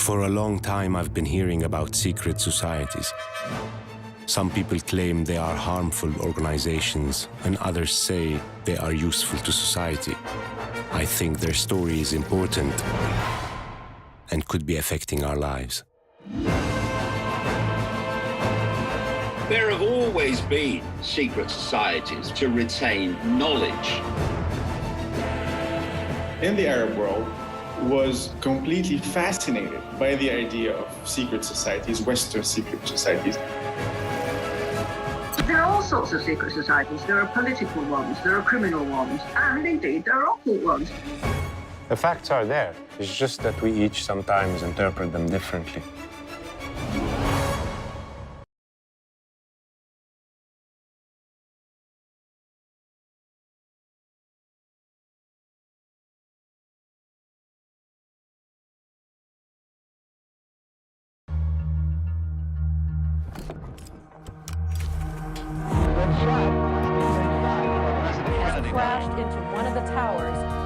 For a long time, I've been hearing about secret societies. Some people claim they are harmful organizations, and others say they are useful to society. I think their story is important and could be affecting our lives. There have always been secret societies to retain knowledge. In the Arab world, was completely fascinated by the idea of secret societies, Western secret societies. There are all sorts of secret societies. There are political ones, there are criminal ones, and indeed there are occult ones. The facts are there. It's just that we each sometimes interpret them differently. Crashed into one of the towers.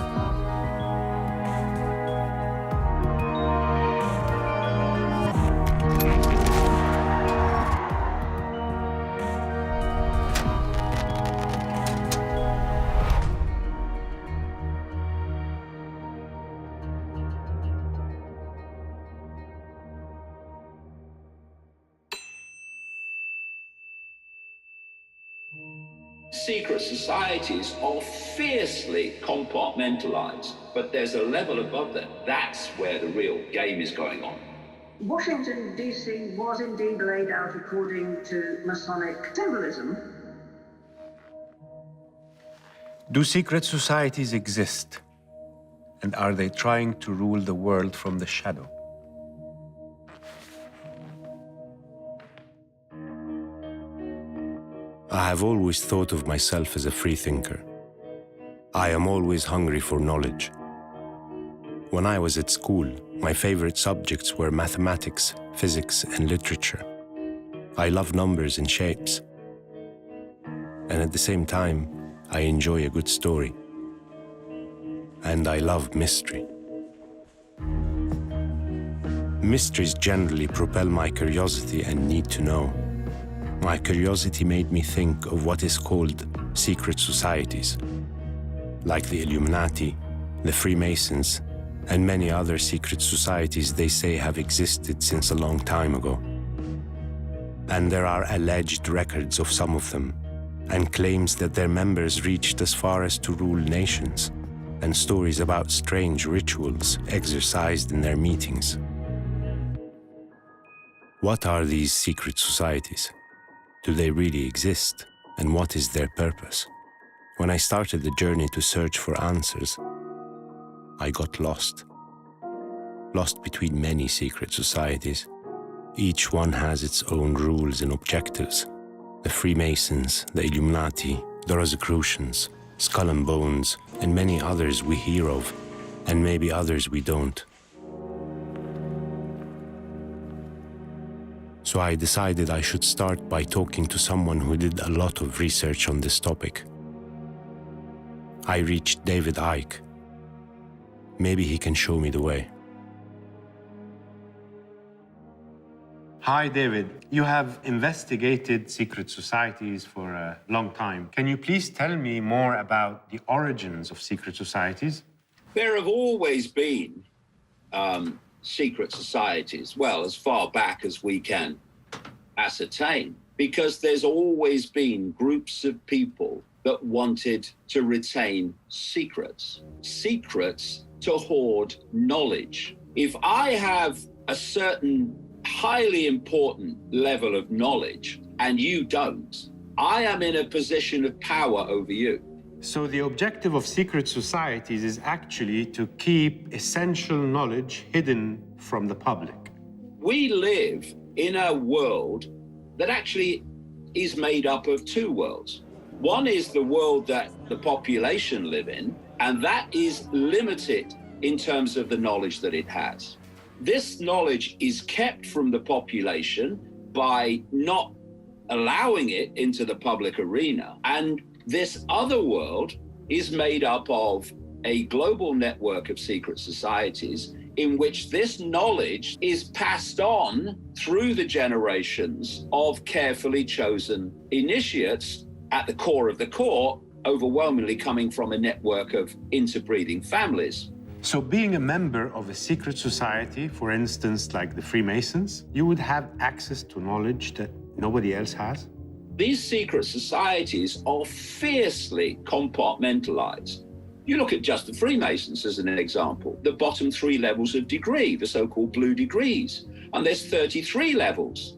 Secret societies are fiercely compartmentalized, but there's a level above that. That's where the real game is going on. Washington, D.C. was indeed laid out according to Masonic symbolism. Do secret societies exist? And are they trying to rule the world from the shadow? I have always thought of myself as a free thinker. I am always hungry for knowledge. When I was at school, my favorite subjects were mathematics, physics, and literature. I love numbers and shapes. And at the same time, I enjoy a good story. And I love mystery. Mysteries generally propel my curiosity and need to know. My curiosity made me think of what is called secret societies, like the Illuminati, the Freemasons, and many other secret societies they say have existed since a long time ago. And there are alleged records of some of them, and claims that their members reached as far as to rule nations, and stories about strange rituals exercised in their meetings. What are these secret societies? Do they really exist? And what is their purpose? When I started the journey to search for answers, I got lost. Lost between many secret societies. Each one has its own rules and objectives. The Freemasons, the Illuminati, the Rosicrucians, Skull and Bones, and many others we hear of, and maybe others we don't. So I decided I should start by talking to someone who did a lot of research on this topic. I reached David Icke. Maybe he can show me the way. Hi, David. You have investigated secret societies for a long time. Can you please tell me more about the origins of secret societies? There have always been secret societies, well, as far back as we can ascertain, because there's always been groups of people that wanted to retain secrets, secrets to hoard knowledge. If I have a certain highly important level of knowledge and you don't, I am in a position of power over you. So the objective of secret societies is actually to keep essential knowledge hidden from the public. We live in a world that actually is made up of two worlds. One is the world that the population live in, and that is limited in terms of the knowledge that it has. This knowledge is kept from the population by not allowing it into the public arena. And this other world is made up of a global network of secret societies in which this knowledge is passed on through the generations of carefully chosen initiates at the core of the core, overwhelmingly coming from a network of interbreeding families. So being a member of a secret society, for instance, like the Freemasons, you would have access to knowledge that nobody else has? These secret societies are fiercely compartmentalized. You look at just the Freemasons as an example, the bottom 3 levels of degree, the so-called blue degrees, and there's 33 levels.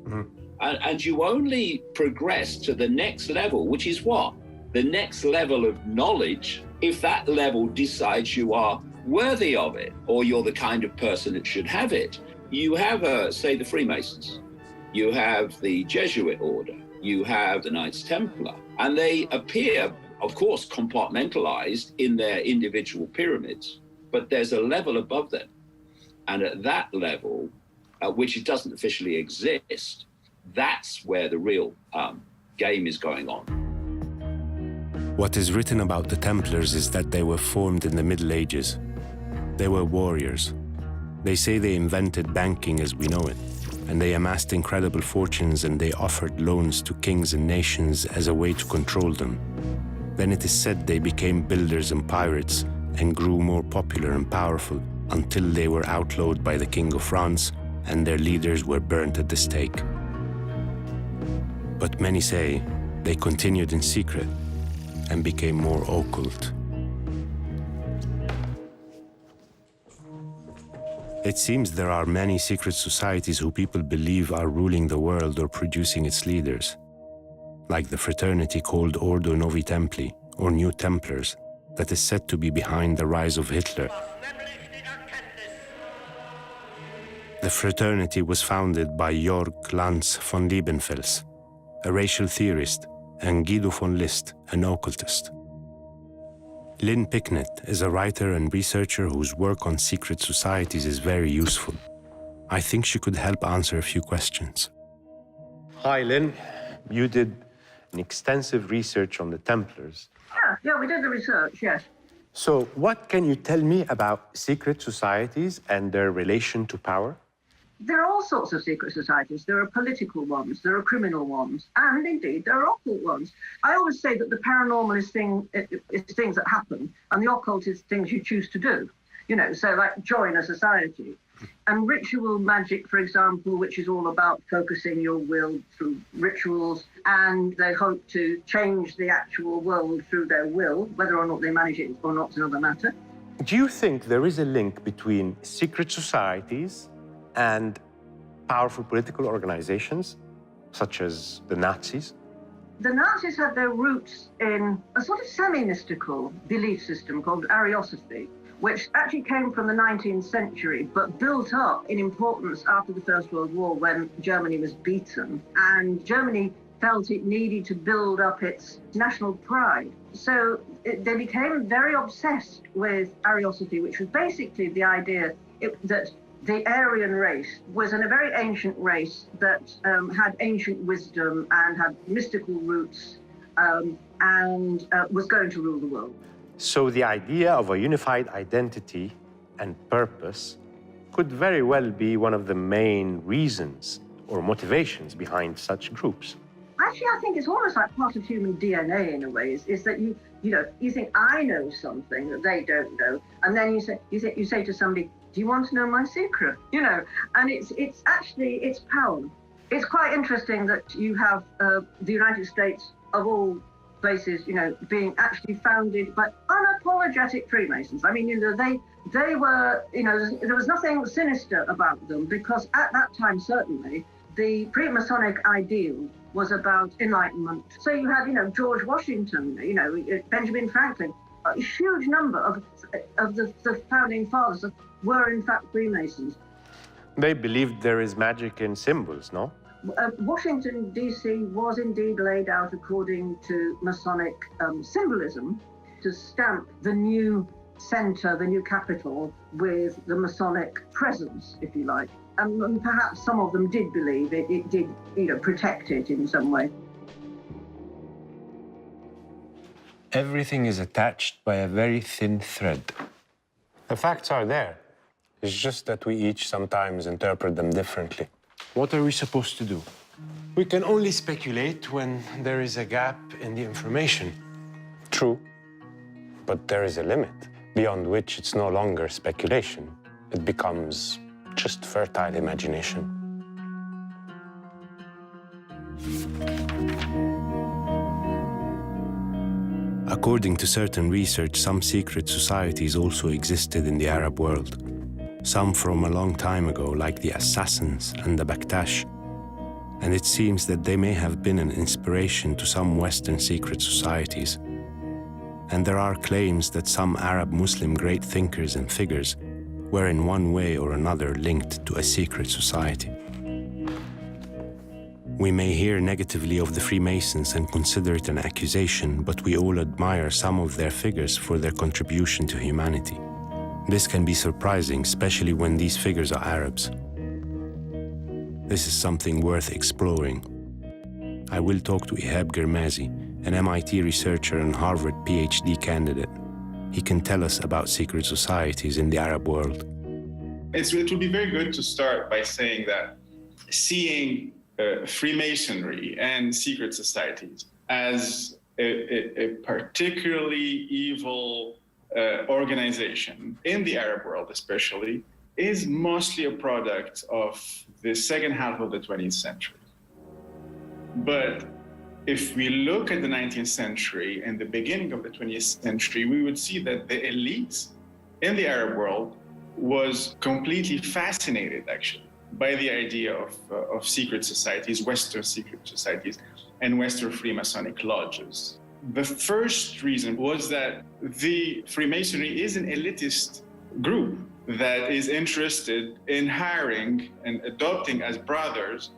And you only progress to the next level, which is what? The next level of knowledge, if that level decides you are worthy of it, or you're the kind of person that should have it. You have, say, the Freemasons, you have the Jesuit order, you have the Knights Templar, and they appear, of course, compartmentalized in their individual pyramids, but there's a level above them. And at that level, which it doesn't officially exist, that's where the real game is going on. What is written about the Templars is that they were formed in the Middle Ages. They were warriors. They say they invented banking as we know it, and they amassed incredible fortunes, and they offered loans to kings and nations as a way to control them. Then it is said they became builders and pirates and grew more popular and powerful until they were outlawed by the King of France and their leaders were burnt at the stake. But many say they continued in secret and became more occult. It seems there are many secret societies who people believe are ruling the world or producing its leaders, like the fraternity called Ordo Novi Templi, or New Templars, that is said to be behind the rise of Hitler. The fraternity was founded by Jörg Lanz von Liebenfels, a racial theorist, and Guido von List, an occultist. Lynn Picknett is a writer and researcher whose work on secret societies is very useful. I think she could help answer a few questions. Hi, Lynn. You did an extensive research on the Templars. Yeah, we did the research, yes. So what can you tell me about secret societies and their relation to power? There are all sorts of secret societies. There are political ones, there are criminal ones, and indeed there are occult ones. I always say that the paranormal is things that happen, and the occult is things you choose to do. You know, so like join a society. And ritual magic, for example, which is all about focusing your will through rituals, and they hope to change the actual world through their will. Whether or not they manage it or not is another matter. Do you think there is a link between secret societies and powerful political organizations, such as the Nazis? The Nazis had their roots in a sort of semi-mystical belief system called Ariosophy, which actually came from the 19th century, but built up in importance after the First World War when Germany was beaten. And Germany felt it needed to build up its national pride. So they became very obsessed with Ariosophy, which was basically the idea that the Aryan race was a very ancient race that had ancient wisdom and had mystical roots and was going to rule the world. So the idea of a unified identity and purpose could very well be one of the main reasons or motivations behind such groups. Actually, I think it's almost like part of human DNA in a way, is that you think I know something that they don't know, and then you say to somebody, do you want to know my secret? You know, and it's actually power. It's quite interesting that you have the United States, of all places, being actually founded by unapologetic Freemasons. I mean, they were, there was nothing sinister about them, because at that time, certainly, the pre-Masonic ideal was about enlightenment. So you had, George Washington, Benjamin Franklin, a huge number of the founding fathers were in fact Freemasons. They believed there is magic in symbols, no? Washington, D.C. was indeed laid out according to Masonic symbolism to stamp the new center, the new capital, with the Masonic presence, if you like. And perhaps some of them did believe it did, protect it in some way. Everything is attached by a very thin thread. The facts are there. It's just that we each sometimes interpret them differently. What are we supposed to do? We can only speculate when there is a gap in the information. True, but there is a limit, beyond which it's no longer speculation. It becomes just fertile imagination. According to certain research, some secret societies also existed in the Arab world. Some from a long time ago, like the Assassins and the Baktash. And it seems that they may have been an inspiration to some Western secret societies. And there are claims that some Arab Muslim great thinkers and figures were in one way or another linked to a secret society. We may hear negatively of the Freemasons and consider it an accusation, but we all admire some of their figures for their contribution to humanity. This can be surprising, especially when these figures are Arabs. This is something worth exploring. I will talk to Ihab Girmazi, an MIT researcher and Harvard PhD candidate. He can tell us about secret societies in the Arab world. It will be very good to start by saying that seeing Freemasonry and secret societies as a particularly evil organization in the Arab world especially is mostly a product of the second half of the 20th century. But if we look at the 19th century and the beginning of the 20th century, we would see that the elites in the Arab world was completely fascinated actually by the idea of secret societies, Western secret societies, and Western Freemasonic lodges. The first reason was that the Freemasonry is an elitist group that is interested in hiring and adopting as brothers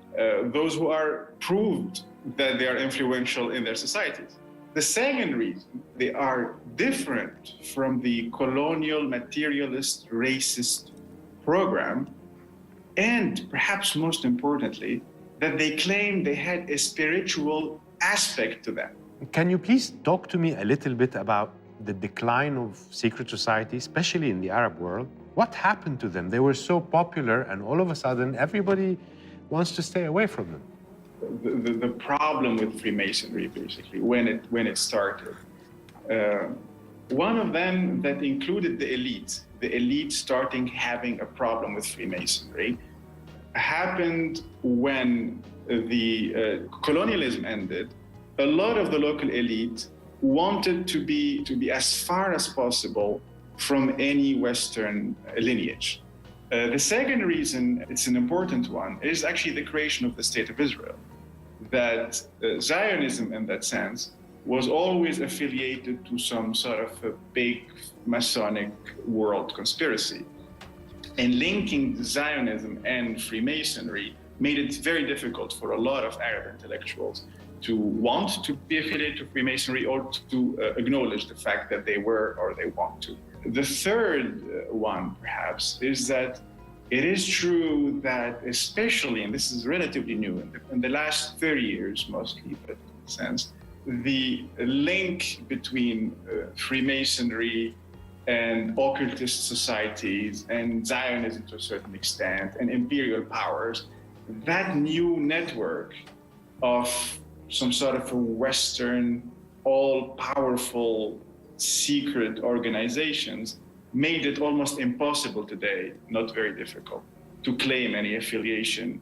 those who are proved that they are influential in their societies. The second reason, they are different from the colonial, materialist, racist program, and perhaps most importantly, that they claim they had a spiritual aspect to them. Can you please talk to me a little bit about the decline of secret societies, especially in the Arab world? What happened to them? They were so popular, and all of a sudden, everybody wants to stay away from them. The problem with Freemasonry, basically, when it started, one of them that included the elite starting having a problem with Freemasonry, happened when the colonialism ended. A lot of the local elite wanted to be as far as possible from any Western lineage. The second reason, it's an important one, is actually the creation of the State of Israel. That Zionism, in that sense, was always affiliated to some sort of a big Masonic world conspiracy. And linking Zionism and Freemasonry made it very difficult for a lot of Arab intellectuals to want to be affiliated to Freemasonry or to acknowledge the fact that they were or they want to. The third one, perhaps, is that it is true that especially, and this is relatively new, in the last 30 years mostly, but in a sense, the link between Freemasonry and occultist societies and Zionism to a certain extent and imperial powers, that new network of some sort of a Western, all-powerful secret organizations made it almost impossible today, not very difficult, to claim any affiliation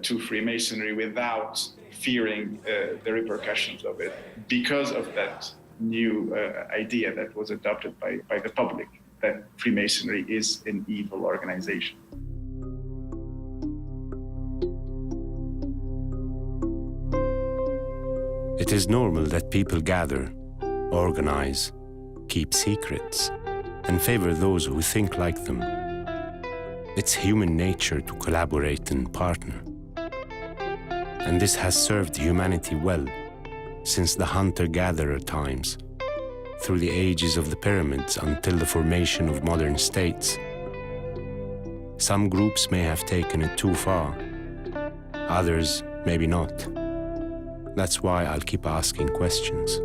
to Freemasonry without fearing the repercussions of it because of that new idea that was adopted by the public, that Freemasonry is an evil organization. It is normal that people gather, organize, keep secrets, and favor those who think like them. It's human nature to collaborate and partner. And this has served humanity well since the hunter-gatherer times, through the ages of the pyramids until the formation of modern states. Some groups may have taken it too far, others maybe not. That's why I'll keep asking questions.